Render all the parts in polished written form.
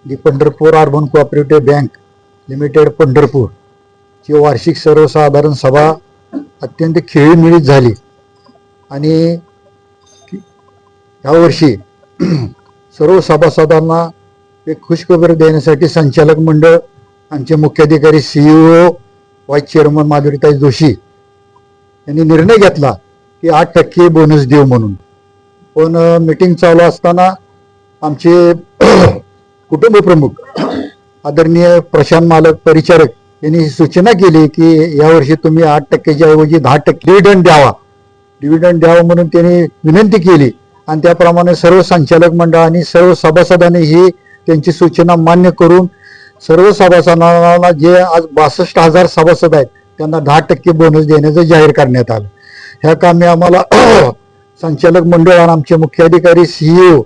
दी Pandharpur urban cooperative bank limited Pandharpur ची वार्षिक सर्वसाधारण सभा अत्यंत खेळीमेळीत झाली आणि यावर्षी सर्व सभासदांना एक खुशखबर देण्यासाठी संचालक मंडळ आमचे मुख्याधिकारी CEO व्हाईस चेअरमन माधुरीताई जोशी यांनी निर्णय घेतला की 8% बोनस देऊ म्हणून. पण मीटिंग चालू असताना आमचे कुटुंब प्रमुख आदरणीय प्रशांत मालक परिचारक यांनी सूचना केली की यावर्षी तुम्ही 8%च्या ऐवजी 10% डिव्हिडंड द्यावा म्हणून त्यांनी विनंती केली आणि त्याप्रमाणे सर्व संचालक मंडळ आणि सर्व सभासदांनी ही त्यांची सूचना मान्य करून सर्व सभासदांना जे आज 62,000 सभासद आहेत त्यांना 10% बोनस देण्याचं जाहीर करण्यात आलं. ह्या कामी आम्हाला संचालक मंडळ आणि आमचे मुख्याधिकारी CEO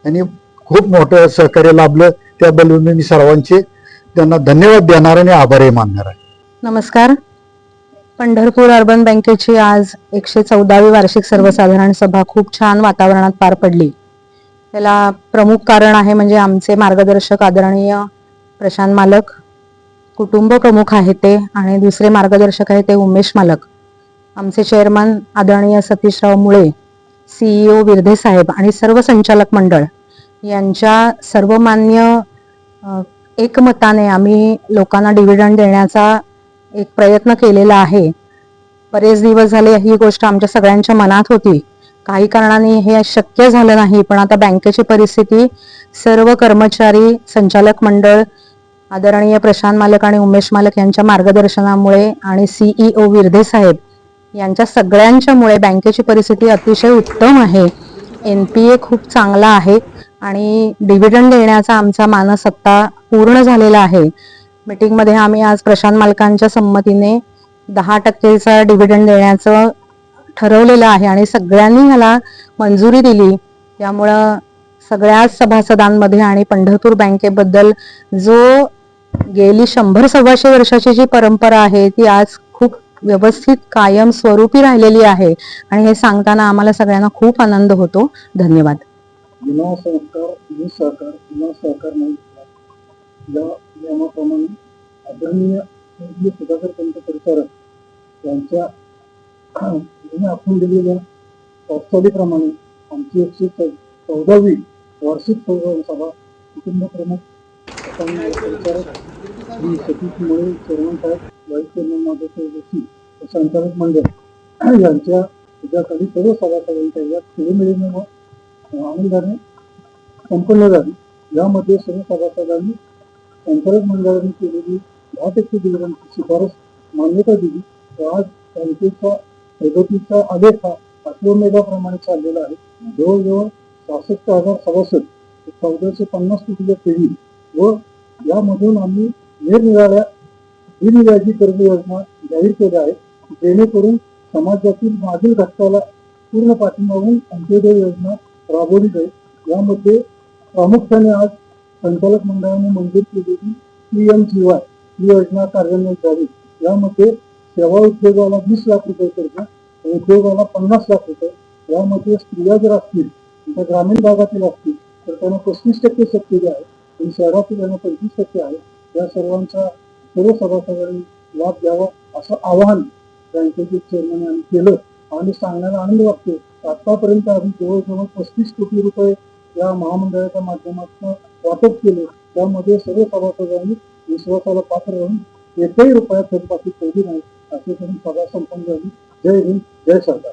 यांनी खूप मोठं सहकार्य लाभलं. त्याबद्दल मी सर्वांचे त्यांना धन्यवाद देणार आणि आभारही मानणार आहे. नमस्कार. पंढरपूर अर्बन बँकेची आज 114वी वार्षिक सर्वसाधारण सभा खूप छान वातावरणात पार पडली. त्याला प्रमुख कारण आहे म्हणजे आमचे मार्गदर्शक आदरणीय प्रशांत मालक, कुटुंब प्रमुख आहे ते, आणि दुसरे मार्गदर्शक आहे ते उमेश मालक, आमचे चेअरमन आदरणीय सतीशराव मुळे, CEO विरधे साहेब आणि सर्व संचालक मंडळ यांच्या सर्वमान्य एकमताने आम्ही लोकांना डिव्हिडंड देण्याचा एक प्रयत्न केलेला आहे. बरेच दिवस झाले ही गोष्ट आमच्या सगळ्यांच्या मनात होती. काही कारणाने हे शक्य झालं नाही, पण आता बँकेची परिस्थिती, सर्व कर्मचारी, संचालक मंडळ, आदरणीय प्रशांत मालक आणि उमेश मालक यांच्या मार्गदर्शनामुळे आणि CEO विरधे साहेब यांच्या सगळ्यांच्यामुळे बँकेची परिस्थिती अतिशय उत्तम आहे. NPA खूप चांगला आहे आणि डिव्हिडंड देण्याचा आमचा मानस आता पूर्ण झालेला आहे. मीटिंगमध्ये आम्ही आज प्रशांत मालकांच्या संमतीने 10%चा डिव्हिडंड देण्याचं ठरवलेलं आहे आणि सगळ्यांनी ह्याला मंजुरी दिली. त्यामुळं सगळ्याच सभासदांमध्ये आणि पंढरपूर बँकेबद्दल जो गेली 100-125 वर्षाची जी परंपरा आहे ती आज खूप व्यवस्थित कायम स्वरूपी राहिलेली आहे आणि हे सांगताना आम्हाला सगळ्यांना खूप आनंद होतो. धन्यवाद. विना सहकार नाही या नियमाप्रमाणे आदरणीय सुधाकर पंत परिचारक यांच्या आपण दिलेल्या वाटचालीप्रमाणे आमची 114वी वार्षिक सभा कुटुंब प्रमुख परिचारक श्री सतीश मुळे, चेअरमन साहेब, व्हाईस चेअरमन माधुरीताई जोशी, संचालक मंडळ यांच्या तुझ्याखाली सर्व सभासदांच्या या खेळीमेळीने व आनंदाने संपन्न झाली. यामध्ये सर्व सभासदांनी संचालक मंडळाने केलेली 10% डिव्हिडंडची शिफारस मान्यता दिली. आज बँकेचा प्रगतीचा आलेख हा अश्वमेधाप्रमाणे चाललेला आहे. जवळजवळ 66,000 सभासद, 1450 कोटीच्या ठेवी व यामधून आम्ही निरनिराळ्या बिनव्याजी कर्ज योजना जाहीर केल्या आहेत, जेणेकरून समाजातील मागील घटकाला पूर्ण पाठिंबा देऊन अंत्योदय योजना राबवली जाईल. यामध्ये प्रामुख्याने आज संचालक मंडळाने मंजूर केलेली PMGY ही योजना कार्यान्वित झाली. यामध्ये सेवा उद्योगाला 20 लाख रुपये कर्ज, उद्योगाला 50 लाख रुपये. यामध्ये स्त्रिया जर असतील, तर ग्रामीण भागातील असतील तर त्यांना 35% सबसिडी आहे आणि शहरातील त्यांना 25% आहे. या सर्वांचा सर्व सभासदांनी लाभ द्यावा असं आवाहन बँकेचे चेअरमन यांनी केलं आणि सांगण्याला आनंद वाटतो. आतापर्यंत आम्ही जवळजवळ 35 कोटी रुपये या महामंडळाच्या माध्यमातून वाटप केले. त्यामध्ये सर्व सभासदांनी विश्वासाला पात्र राहून एकही रुपया थकबाकी ठेवली नाही. असे करून सभा संपन्न झाली. जय हिंद, जय सरकार.